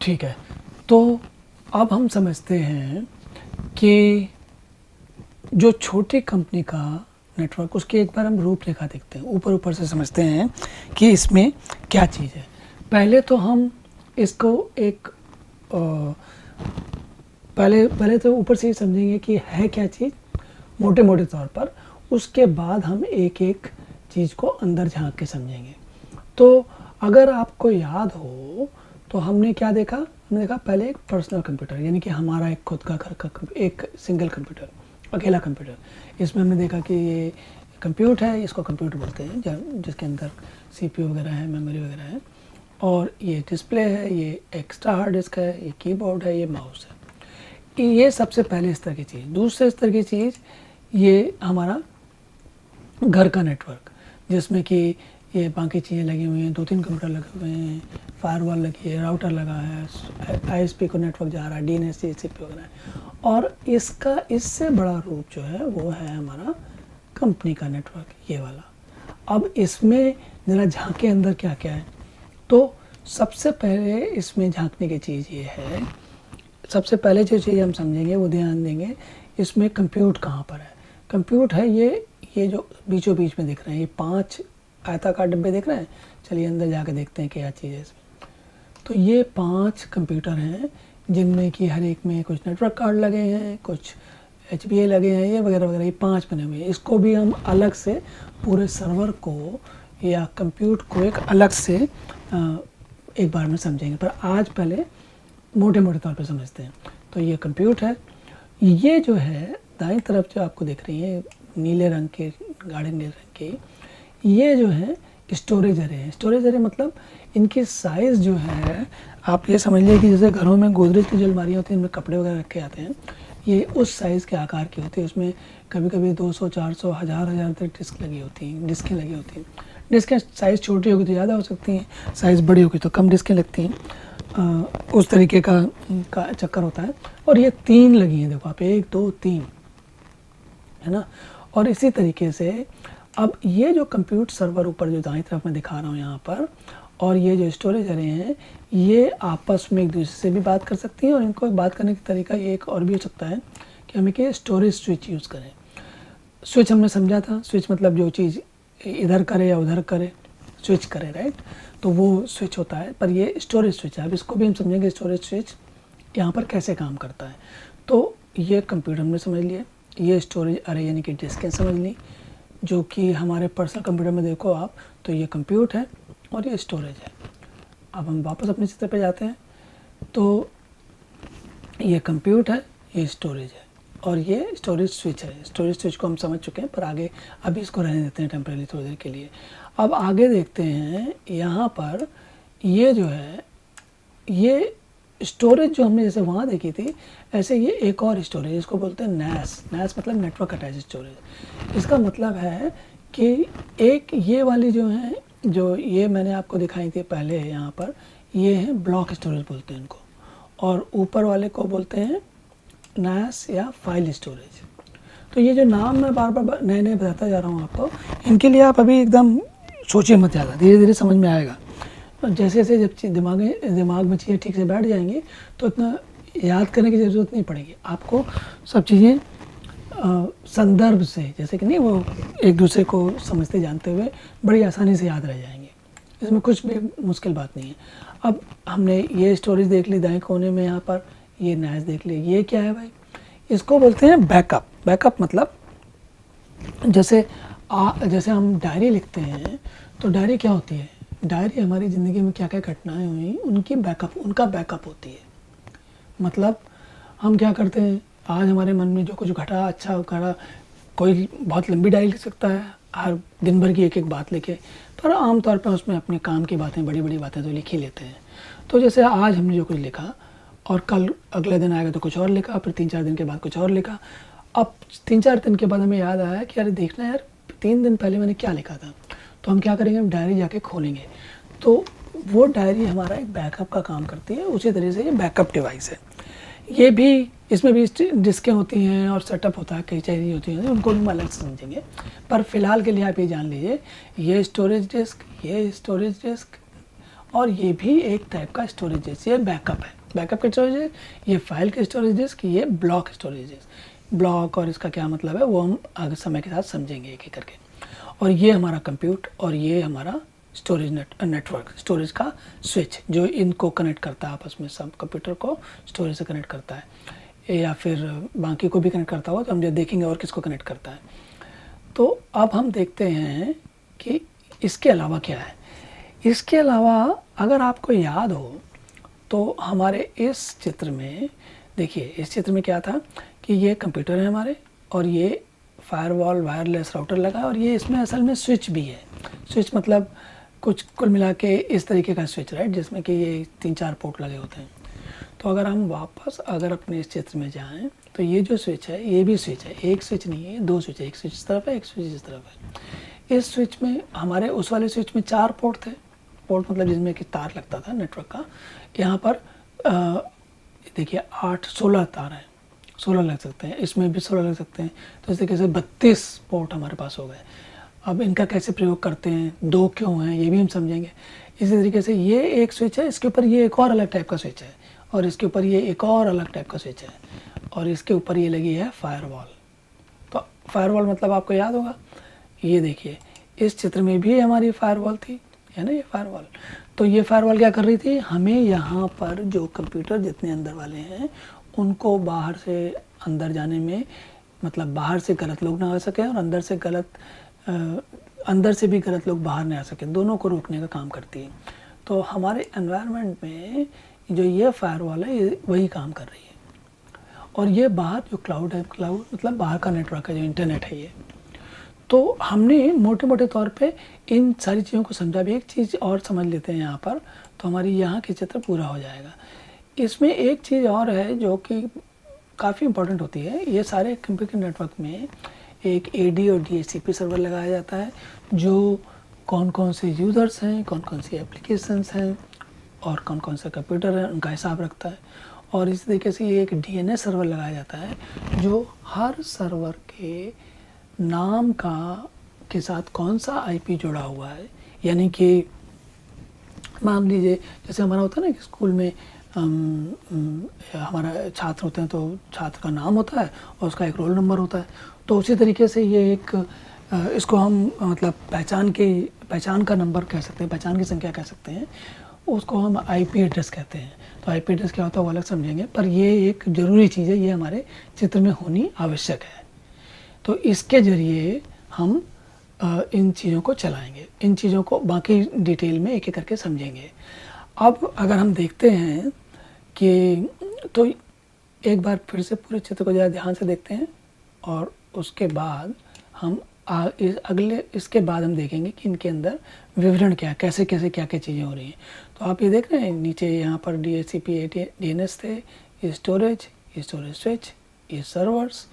ठीक है, तो अब हम समझते हैं कि जो छोटी कंपनी का नेटवर्क, उसकी एक बार हम रूपरेखा देखते हैं, ऊपर ऊपर से समझते हैं कि इसमें क्या चीज़ है। पहले तो हम इसको एक पहले तो ऊपर से ही समझेंगे कि है क्या चीज़ मोटे मोटे तौर पर, उसके बाद हम एक एक चीज़ को अंदर झांक के समझेंगे। तो अगर आपको याद हो तो हमने क्या देखा, हमने देखा पहले एक पर्सनल कंप्यूटर, यानी कि हमारा एक खुद का घर का एक सिंगल कंप्यूटर, अकेला कंप्यूटर। इसमें हमने देखा कि ये कंप्यूटर है, इसको कंप्यूटर बोलते हैं, जिसके अंदर सीपीयू वगैरह है, मेमोरी वगैरह है, और ये डिस्प्ले है, ये एक्स्ट्रा हार्ड डिस्क है, ये कीबोर्ड है, ये माउस है। ये सबसे पहले स्तर की चीज़। दूसरे स्तर की चीज़ ये हमारा घर का नेटवर्क, जिसमें कि ये बाकी चीज़ें लगी हुई हैं, 2-3 कंप्यूटर लगे हुए हैं, फायरवॉल लगी है, राउटर लगा है, आईएसपी को नेटवर्क जा रहा है, डीएनएस टीसीपी वगैरह है। और इसका इससे बड़ा रूप जो है वो है हमारा कंपनी का नेटवर्क, ये वाला। अब इसमें ज़रा झांके अंदर क्या क्या है। तो सबसे पहले इसमें झांकने की चीज़ ये है, सबसे पहले जो चीज़ हम समझेंगे वो ध्यान देंगे, इसमें कंप्यूट कहाँ पर है। कंप्यूट है ये जो बीचों बीच में दिख रहे हैं, ये 5 आयताकार डब्बे दिख रहे हैं। चलिए अंदर जाके देखते हैं क्या चीज़ है इसमें। तो ये 5 कंप्यूटर हैं, जिनमें कि हर एक में कुछ नेटवर्क कार्ड लगे हैं, कुछ HBA लगे हैं, ये वगैरह वगैरह, ये 5 बने हुए हैं। इसको भी हम अलग से पूरे सर्वर को या कंप्यूट को एक अलग से एक बार में समझेंगे, पर आज पहले मोटे मोटे तौर पे समझते हैं। तो ये कंप्यूटर है, ये जो है दाईं तरफ जो आपको दिख रही है नीले रंग के, गाढ़े नीले रंग के, ये जो है स्टोरेज एरे है। स्टोरेज एरे मतलब इनकी साइज़ जो है, आप ये समझ लीजिए कि जैसे घरों में गोदरेज की जो अलमारियाँ होती हैं, इनमें कपड़े वगैरह रखे आते हैं, ये उस साइज़ के आकार की होती है। उसमें कभी कभी 200, 400, हज़ार तक डिस्क लगी होती हैं, डिस्कें लगी होती हैं। डिस्कें साइज़ छोटी होगी तो ज़्यादा हो सकती हैं, साइज़ बड़ी होगी तो कम डिस्कें लगती हैं। उस तरीके का चक्कर होता है। और ये 3 लगी हैं, देखो आप, 1 2 3 है ना। और इसी तरीके से अब ये जो कंप्यूट सर्वर ऊपर जो दाईं तरफ मैं दिखा रहा हूँ यहाँ पर, और ये जो स्टोरेज एरे हैं, ये आपस में एक दूसरे से भी बात कर सकती हैं। और इनको बात करने का तरीका ये एक और भी हो सकता है कि हम एक स्टोरेज स्विच यूज़ करें। स्विच हमने समझा था, स्विच मतलब जो चीज़ इधर करे या उधर करे, स्विच करे, राइट। तो वो स्विच होता है, पर ये स्टोरेज स्विच है। अब इसको भी हम समझेंगे स्टोरेज स्विच यहाँ पर कैसे काम करता है। तो ये कंप्यूटर हमने समझ लिया, ये स्टोरेज अरे यानी कि डिस्कें समझ ली, जो कि हमारे पर्सनल कंप्यूटर में देखो आप, तो ये कंप्यूटर है और ये स्टोरेज है। अब हम वापस अपने चित्र पे जाते हैं, तो ये कंप्यूटर है, ये स्टोरेज है, और ये स्टोरेज स्विच है। स्टोरेज स्विच को हम समझ चुके हैं, पर आगे अभी इसको रहने देते हैं टेम्परेरी, थोड़ी देर के लिए। अब आगे देखते हैं, यहाँ पर ये जो है, ये स्टोरेज जो हमने जैसे वहाँ देखी थी, ऐसे ये एक और स्टोरेज, इसको बोलते हैं नैस। नैस मतलब नेटवर्क अटैच स्टोरेज। इसका मतलब है कि एक ये वाली जो है, जो ये मैंने आपको दिखाई थी पहले यहाँ पर, ये है ब्लॉक स्टोरेज बोलते हैं इनको, और ऊपर वाले को बोलते हैं नैस या फाइल स्टोरेज। तो ये जो नाम मैं बार बार नए नए बताता जा रहा हूँ आपको, इनके लिए आप अभी एकदम सोचिए मत ज़्यादा, धीरे धीरे समझ में आएगा। जैसे जैसे जब दिमाग में चीज़ें ठीक से बैठ जाएंगी तो इतना याद करने की ज़रूरत नहीं पड़ेगी आपको। सब चीज़ें संदर्भ से, जैसे कि नहीं, वो एक दूसरे को समझते जानते हुए बड़ी आसानी से याद रह जाएंगे। इसमें कुछ भी मुश्किल बात नहीं है। अब हमने ये स्टोरेज देख ली दाएं कोने में, यहाँ पर ये नैस देख ली। ये क्या है भाई, इसको बोलते हैं बैकअप। बैकअप मतलब जैसे हम डायरी लिखते हैं, तो डायरी क्या होती है, डायरी हमारी ज़िंदगी में क्या क्या घटनाएं हुई उनका बैकअप होती है। मतलब हम क्या करते हैं, आज हमारे मन में जो कुछ घटा, अच्छा घटा, कोई बहुत लंबी डायरी लिख सकता है, हर दिन भर की एक एक बात लिखे, पर आमतौर पर उसमें अपने काम की बातें, बड़ी बड़ी बातें तो लिख ही लेते हैं। तो जैसे आज हमने जो कुछ लिखा, और कल अगले दिन आएगा तो कुछ और लिखा, फिर 3-4 दिन के बाद कुछ और लिखा। अब 3-4 दिन के बाद हमें याद आया कि अरे देखना यार, 3 दिन पहले मैंने क्या लिखा था। तो हम क्या करेंगे, हम डायरी जाके खोलेंगे, तो वो डायरी हमारा एक बैकअप का काम करती है। उसी तरह से ये बैकअप डिवाइस है। ये भी, इसमें भी डिस्कें होती हैं और सेटअप होता है, कई चीज़ें होती हैं, उनको हम अलग से समझेंगे। पर फिलहाल के लिए आप ये जान लीजिए, ये स्टोरेज डिस्क, ये स्टोरेज डिस्क, और ये भी एक टाइप का स्टोरेज डिस्क, ये बैकअप है। बैकअप का स्टोरेज डिस्क, ये फाइल के स्टोरेज डिस्क, ये ब्लॉक स्टोरेज डिस्क। ब्लॉक और इसका क्या मतलब है वो हम आगे समय के साथ समझेंगे एक एक करके। और ये हमारा कंप्यूट और ये हमारा स्टोरेज नेटवर्क, स्टोरेज का स्विच जो इनको कनेक्ट करता है आपस में, सब कंप्यूटर को स्टोरेज से कनेक्ट करता है या फिर बाकी को भी कनेक्ट करता हो, तो हम जो देखेंगे और किसको कनेक्ट करता है। तो अब हम देखते हैं कि इसके अलावा क्या है। इसके अलावा अगर आपको याद हो तो हमारे इस चित्र में देखिए, इस चित्र में क्या था कि ये कंप्यूटर है हमारे और ये फायरवॉल वायरलेस राउटर लगा और ये इसमें असल में स्विच भी है। स्विच मतलब कुछ कुल मिला के इस तरीके का स्विच, राइट, जिसमें कि ये 3-4 पोर्ट लगे होते हैं। तो अगर हम वापस अगर अपने इस चित्र में जाएं तो ये जो स्विच है ये भी स्विच है, एक स्विच नहीं है, 2 स्विच है, एक स्विच इस तरफ है, एक स्विच इस तरफ है। इस स्विच में हमारे उस वाले स्विच में 4 पोर्ट थे, पोर्ट मतलब जिसमें कि तार लगता था नेटवर्क का। यहाँ पर देखिए 16 तार हैं, 16 लग सकते हैं, इसमें भी 16 लग सकते हैं। तो इस तरीके से 32 पोर्ट हमारे पास हो गए। अब इनका कैसे प्रयोग करते हैं, 2 क्यों हैं, ये भी हम समझेंगे। इसी तरीके से ये एक स्विच है, इसके ऊपर ये एक और अलग टाइप का स्विच है और इसके ऊपर ये एक और अलग टाइप का स्विच है और इसके ऊपर ये लगी है फायरवॉल। तो फायरवॉल मतलब आपको याद होगा, ये देखिए इस चित्र में भी हमारी फायरवॉल थी, है ना, ये फायरवॉल। तो ये फायरवॉल क्या कर रही थी, हमें यहाँ पर जो कंप्यूटर जितने अंदर वाले हैं उनको बाहर से अंदर जाने में, मतलब बाहर से गलत लोग ना आ सके और अंदर से भी गलत लोग बाहर नहीं आ सके, दोनों को रोकने का काम करती है। तो हमारे एनवायरनमेंट में जो ये फायरवॉल है ये वही काम कर रही है। और ये बाहर जो क्लाउड है, क्लाउड मतलब बाहर का नेटवर्क है, जो इंटरनेट है ये। तो हमने मोटे मोटे तौर पे इन सारी चीज़ों को समझा। भी एक चीज़ और समझ लेते हैं यहाँ पर, तो हमारी यहाँ की चित्र पूरा हो जाएगा। इसमें एक चीज़ और है जो कि काफ़ी इम्पोर्टेंट होती है। ये सारे कंप्यूटर नेटवर्क में एक AD और DHCP सर्वर लगाया जाता है, जो कौन कौन से यूज़र्स हैं, कौन कौन सी एप्लीकेशंस हैं और कौन कौन सा कंप्यूटर है उनका हिसाब रखता है। और इस तरीके से ये एक DNS सर्वर लगाया जाता है जो हर सर्वर के नाम के साथ कौन सा IP जुड़ा हुआ है। यानी कि मान लीजिए जैसे हमारा होता है ना कि स्कूल में हमारा छात्र होते हैं तो छात्र का नाम होता है और उसका एक रोल नंबर होता है। तो उसी तरीके से ये एक इसको हम मतलब पहचान का नंबर कह सकते हैं, पहचान की संख्या कह सकते हैं, उसको हम IP एड्रेस कहते हैं। तो IP एड्रेस क्या होता है वो अलग समझेंगे, पर ये एक ज़रूरी चीज़ है, ये हमारे चित्र में होनी आवश्यक है। तो इसके ज़रिए हम इन चीज़ों को चलाएंगे, इन चीज़ों को बाकी डिटेल में एक एक करके समझेंगे। अब अगर हम देखते हैं कि तो एक बार फिर से पूरे चित्र को ज़रा ध्यान से देखते हैं और उसके बाद हम इसके बाद हम देखेंगे कि इनके अंदर विवरण क्या, कैसे कैसे क्या क्या चीज़ें हो रही हैं। तो आप ये देख रहे हैं नीचे यहाँ पर DHCP DNS थे, ये स्टोरेज स्विच, ये सर्वर्स,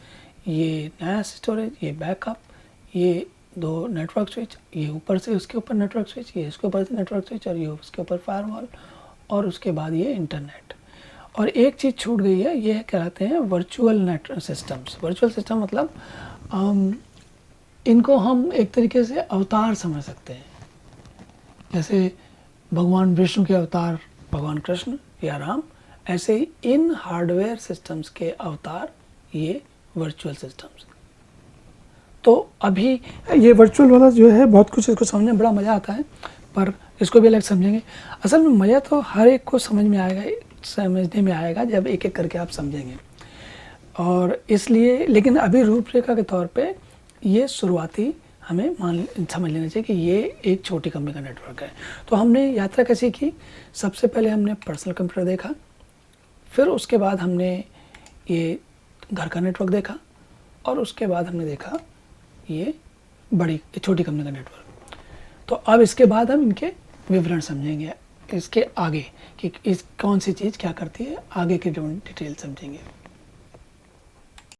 ये नया स्टोरेज, ये बैकअप, ये 2 नेटवर्क स्विच, ये ऊपर से उसके ऊपर नेटवर्क स्विच, ये इसके ऊपर से नेटवर्क स्विच और ये उसके ऊपर फायरवॉल और उसके बाद ये इंटरनेट। और एक चीज़ छूट गई है, ये कहलाते हैं virtual network systems. Virtual system मतलब इनको हम एक तरीके से अवतार समझ सकते हैं। जैसे भगवान विष्णु के अवतार भगवान कृष्ण या राम, ऐसे ही इन हार्डवेयर सिस्टम्स के अवतार ये वर्चुअल सिस्टम्स। तो अभी ये वर्चुअल वाला जो है बहुत कुछ इसको समझने में बड़ा मज़ा आता है, पर इसको भी अलग समझेंगे। असल में मज़ा तो हर एक को समझने में आएगा जब एक एक करके आप समझेंगे। और इसलिए लेकिन अभी रूपरेखा के तौर पे ये शुरुआती हमें समझ लेना चाहिए कि ये एक छोटी कंपनी का नेटवर्क है। तो हमने यात्रा कैसी की, सबसे पहले हमने पर्सनल कंप्यूटर देखा, फिर उसके बाद हमने ये घर का नेटवर्क देखा और उसके बाद हमने देखा ये छोटी कंपनी का नेटवर्क। तो अब इसके बाद हम इनके विवरण समझेंगे, इसके आगे कि कौन सी चीज़ क्या करती है, आगे की डिटेल समझेंगे।